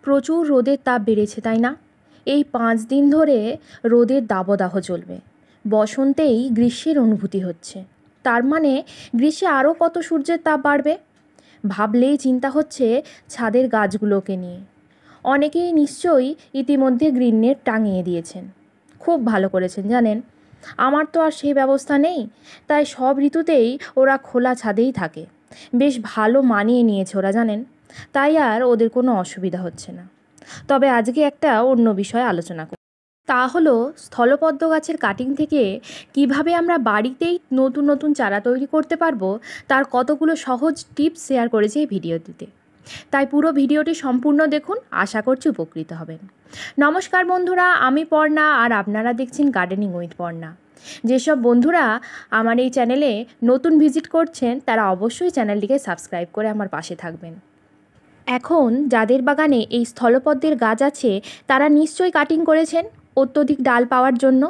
প্রচুর রোদের তাপ বেড়েছে, তাই না? এই 5 দিন ধরে রোদের দাবদাহ চলবে। বসন্তেই গ্রীষ্মের অনুভূতি হচ্ছে। তার মানে গ্রীষ্মে আরও কত সূর্যের তাপ বাড়বে। ভাবলেই চিন্তা হচ্ছে ছাদের গাছগুলোকে নিয়ে। অনেকেই নিশ্চয়ই ইতিমধ্যে গ্রিন নেট টাঙিয়ে দিয়েছেন। খুব ভালো করেছেন জানেন। আমার তো আর সেই ব্যবস্থা নেই, তাই সব ঋতুতেই ওরা খোলা ছাদেই থাকে। বেশ ভালো মানিয়ে নিয়েছে ওরা জানেন, তাই আর ওদের কোনো অসুবিধা হচ্ছে না। তবে আজকে একটা অন্য বিষয়ে আলোচনা করি, তা হলো স্থলপদ্ম গাছের কাটিং থেকে কিভাবে আমরা বাড়িতেই নতুন নতুন চারা তৈরি করতে পারবো তার কতগুলো সহজ টিপস শেয়ার করেছি এই ভিডিওটিতে। তাই পুরো ভিডিওটি সম্পূর্ণ দেখুন, আশা করছি উপকৃত হবেন। নমস্কার বন্ধুরা, আমি পর্ণা আর আপনারা দেখছেন গার্ডেনিং উইথ পর্ণা। যেসব বন্ধুরা আমার এই চ্যানেলে নতুন ভিজিট করছেন তারা অবশ্যই চ্যানেলটিকে সাবস্ক্রাইব করে আমার পাশে থাকবেন। এখন যাদের বাগানে এই স্থলপদ্মের গাছ আছে তারা নিশ্চয়ই কাটিং করেছেন অত্যধিক ডাল পাওয়ার জন্য।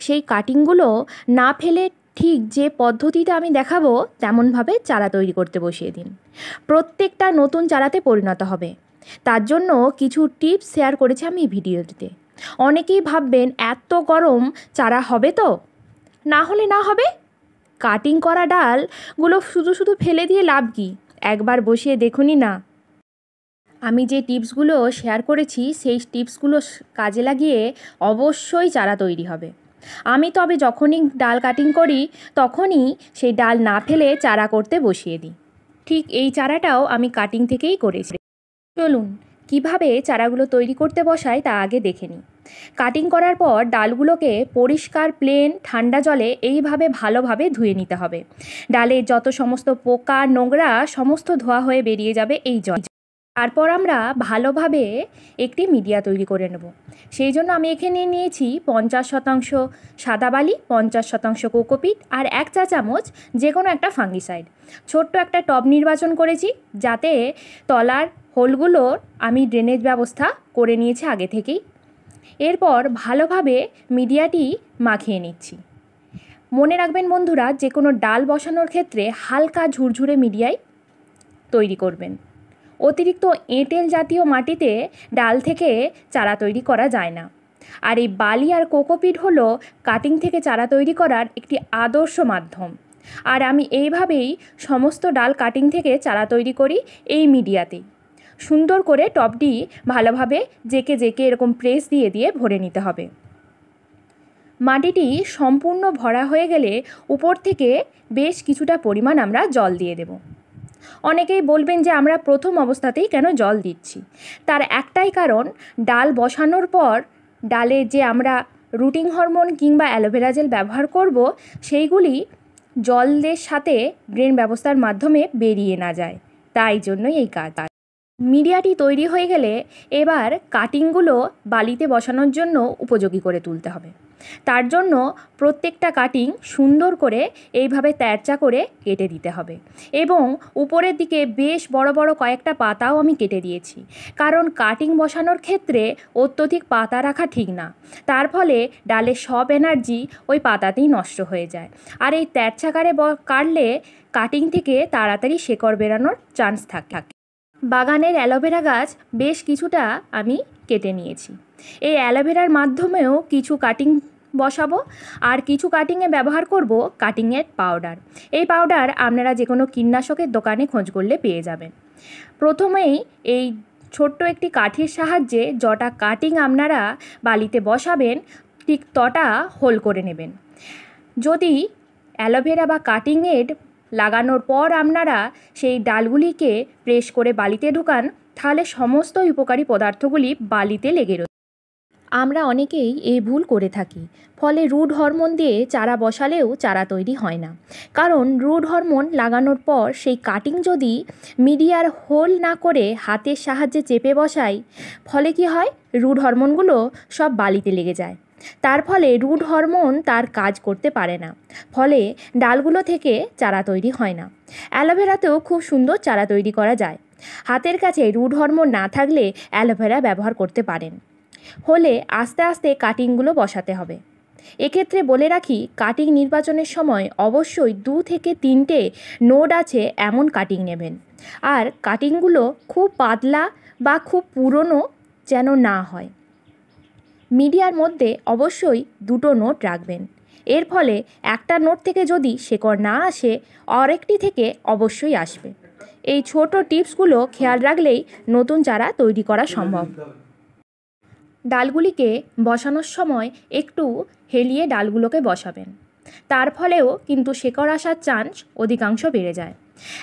সেই কাটিংগুলো না ফেলে ঠিক যে পদ্ধতিটা আমি দেখাবো তেমনভাবে চারা তৈরি করতে বসিয়ে দিন। প্রত্যেকটা নতুন চারাতে পরিণত হবে। তার জন্য কিছু টিপস শেয়ার করেছি আমি এই ভিডিওটিতে। অনেকেই ভাববেন এত গরম চারা হবে তো? না হলে না হবে। কাটিং করা ডালগুলো শুধু শুধু ফেলে দিয়ে লাভ কি? একবার বসিয়ে দেখুনই না। আমি যে টিপসগুলো শেয়ার করেছি সেই টিপসগুলো কাজে লাগিয়ে অবশ্যই চারা তৈরি হবে। আমি তবে যখনই ডাল কাটিং করি তখনই সেই ডাল না ফেলে চারা করতে বসিয়ে দিই। ঠিক এই চারাটাও আমি কাটিং থেকেই করেছি। চলুন কিভাবে চারাগুলো তৈরি করতে বসাই তা আগে দেখে নিই। কাটিং করার পর ডালগুলোকে পরিষ্কার প্লেন ঠান্ডা জলে এইভাবে ভালোভাবে ধুয়ে নিতে হবে। ডালে যত সমস্ত পোকা নোংরা সমস্ত ধোয়া হয়ে বেরিয়ে যাবে এই জল। তারপর আমরা ভালোভাবে একটি মিডিয়া তৈরি করে নেব। সেই জন্য আমি এখানে নিয়েছি 50% সাদা বালি, 50% কোকোপিট আর 1 চা চামচ যে কোনো একটা ফাঙ্গিসাইড। ছোট্ট একটা টব নির্বাচন করেছি যাতে তলার হোলগুলোর আমি ড্রেনেজ ব্যবস্থা করে নিয়েছি আগে থেকেই। এরপর ভালোভাবে মিডিয়াটি মাখিয়ে নিচ্ছি। মনে রাখবেন বন্ধুরা, যে কোনো ডাল বসানোর ক্ষেত্রে হালকা ঝুরঝুরে মিডিয়াই তৈরি করবেন। অতিরিক্ত এঁটেল জাতীয় মাটিতে ডাল থেকে চারা তৈরি করা যায় না। আর এই বালি আর কোকোপিট হলো কাটিং থেকে চারা তৈরি করার একটি আদর্শ মাধ্যম। আর আমি এইভাবেই সমস্ত ডাল কাটিং থেকে চারা তৈরি করি এই মিডিয়াতেই। সুন্দর করে টবটি ভালোভাবে জেকে জেকে এরকম প্রেস দিয়ে দিয়ে ভরে নিতে হবে। মাটিটি সম্পূর্ণ ভরা হয়ে গেলে উপর থেকে বেশ কিছুটা পরিমাণ আমরা জল দিয়ে দেব। অনেকেই বলবেন যে আমরা প্রথম অবস্থাতেই কেন জল দিচ্ছি। তার একটাই কারণ, ডাল বসানোর পর ডালে যে আমরা রুটিং হরমোন কিংবা অ্যালোভেরা জেল ব্যবহার করব সেইগুলি জলের সাথে ড্রেন ব্যবস্থার মাধ্যমে বেরিয়ে না যায়, তাই জন্যই এই কাজ। মিডিয়াটি তৈরি হয়ে গেলে এবার কাটিংগুলো বালিতে বসানোর জন্য উপযোগী করে তুলতে হবে। তার জন্য প্রত্যেকটা কাটিং সুন্দর করে এইভাবে তেরচা করে কেটে দিতে হবে এবং উপরের দিকে বেশ বড় বড় কয়েকটা পাতাও আমি কেটে দিয়েছি, কারণ কাটিং বসানোর ক্ষেত্রে অত্যধিক পাতা রাখা ঠিক না। তার ফলে ডালের সব এনার্জি ওই পাতাতেই নষ্ট হয়ে যায়। আর এই তেরচাকারে কাটলে কাটিং থেকে তাড়াতাড়ি শেকড় বেরানোর চান্স থাকে। বাগানের অ্যালোভেরা গাছ বেশ কিছুটা আমি কেটে নিয়েছি। এই অ্যালোভেরার মাধ্যমেও কিছু কাটিং বসাবো আর কিছু কাটিংয়ে ব্যবহার করব কাটিংয়ের পাউডার। এই পাউডার আপনারা যে কোনো কীটনাশকের দোকানে খোঁজ করলে পেয়ে যাবেন। প্রথমেই এই ছোট্ট একটি কাঠির সাহায্যে যটা কাটিং আপনারা বালিতে বসাবেন ঠিক তটা হোল করে নেবেন। যদি অ্যালোভেরা বা কাটিংয়ের লাগানোর পর আপনারা সেই ডালগুলিকে প্রেস করে বালিতে ঢুকান তাহলে সমস্ত উপকারী পদার্থগুলি বালিতে লেগে রয়েছে। আমরা অনেকেই এই ভুল করে থাকি, ফলে রুট হরমোন দিয়ে চারা বসালেও চারা তৈরি হয় না। কারণ রুট হরমোন লাগানোর পর সেই কাটিং যদি মিডিয়ার হোল না করে হাতের সাহায্যে চেপে বসাই, ফলে কি হয়, রুট হরমোনগুলো সব বালিতে লেগে যায়। তার ফলে রুট হরমোন তার কাজ করতে পারে না, ফলে ডালগুলো থেকে চারা তৈরি হয় না। অ্যালোভেরাতেও খুব সুন্দর চারা তৈরি করা যায়। হাতের কাছে রুট হরমোন না থাকলে অ্যালোভেরা ব্যবহার করতে পারেন। হলে আস্তে আস্তে কাটিংগুলো বসাতে হবে। এক্ষেত্রে বলে রাখি, কাটিং নির্বাচনের সময় অবশ্যই 2 থেকে 3টে নোড আছে এমন কাটিং নেবেন। আর কাটিংগুলো খুব পাতলা বা খুব পুরনো যেন না হয়। মিডিয়ার মধ্যে অবশ্যই দুটো নোট রাখবেন। এর ফলে একটা নোট থেকে যদি শেকড় না আসে, আরেকটি থেকে অবশ্যই আসবে। এই ছোট টিপসগুলো খেয়াল রাখলেই নতুন চারা তৈরি করা সম্ভব। ডালগুলিকে বসানোর সময় একটু হেলিয়ে ডালগুলোকে বসাবেন। তার ফলেও কিন্তু শেকড় আসার চান্স অধিকাংশ বেড়ে যায়।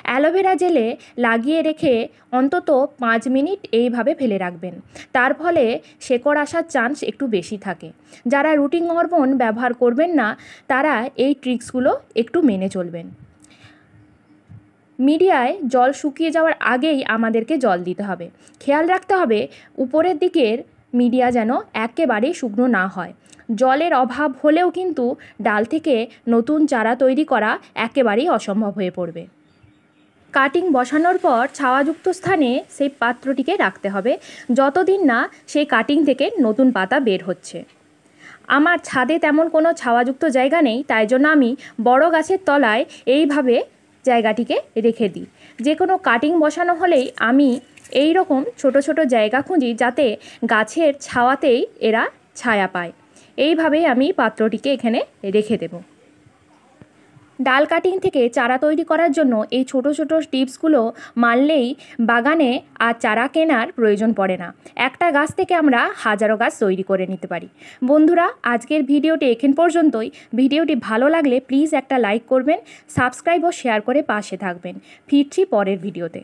অ্যালোভেরা জেলে লাগিয়ে রেখে অন্তত 5 মিনিট এইভাবে ফেলে রাখবেন। তার ফলে শেকড় আসার চান্স একটু বেশি থাকে। যারা রুটিন হরমোন ব্যবহার করবেন না, তারা এই ট্রিক্সগুলো একটু মেনে চলবেন। মিডিয়ায় জল শুকিয়ে যাওয়ার আগেই আমাদেরকে জল দিতে হবে। খেয়াল রাখতে হবে উপরের দিকের মিডিয়া যেন একেবারেই শুকনো না হয়। জলের অভাব হলেও কিন্তু ডাল থেকে নতুন চারা তৈরি করা একেবারেই অসম্ভব হয়ে পড়বে। কাটিং বসানোর পর ছাওয়াযুক্ত স্থানে সেই পাত্রটিকে রাখতে হবে, যতদিন না সেই কাটিং থেকে নতুন পাতা বের হচ্ছে। আমার ছাদে তেমন কোনো ছাওয়াযুক্ত জায়গা নেই, তাই জন্য আমি বড় গাছের তলায় এইভাবে জায়গাটিকে রেখে দিই। যে কোনো কাটিং বসানো হলেই আমি এই রকম ছোট ছোট জায়গা খুঁজি, যাতে গাছের ছাওয়াতেই এরা ছায়া পায়। এইভাবেই আমি পাত্রটিকে এখানে রেখে দেব। ডাল কাটিং থেকে চারা তৈরি করার জন্য এই ছোট ছোট টিপসগুলো মানলেই বাগানে আর চারা কেনার প্রয়োজন পড়ে না। একটা গাছ থেকে আমরা হাজারো গাছ তৈরি করে নিতে পারি। বন্ধুরা, আজকের ভিডিওটি এখান পর্যন্তই। ভিডিওটি ভালো লাগলে প্লিজ একটা লাইক করবেন, সাবস্ক্রাইব ও শেয়ার করে পাশে থাকবেন। ফিরছি পরের ভিডিওতে।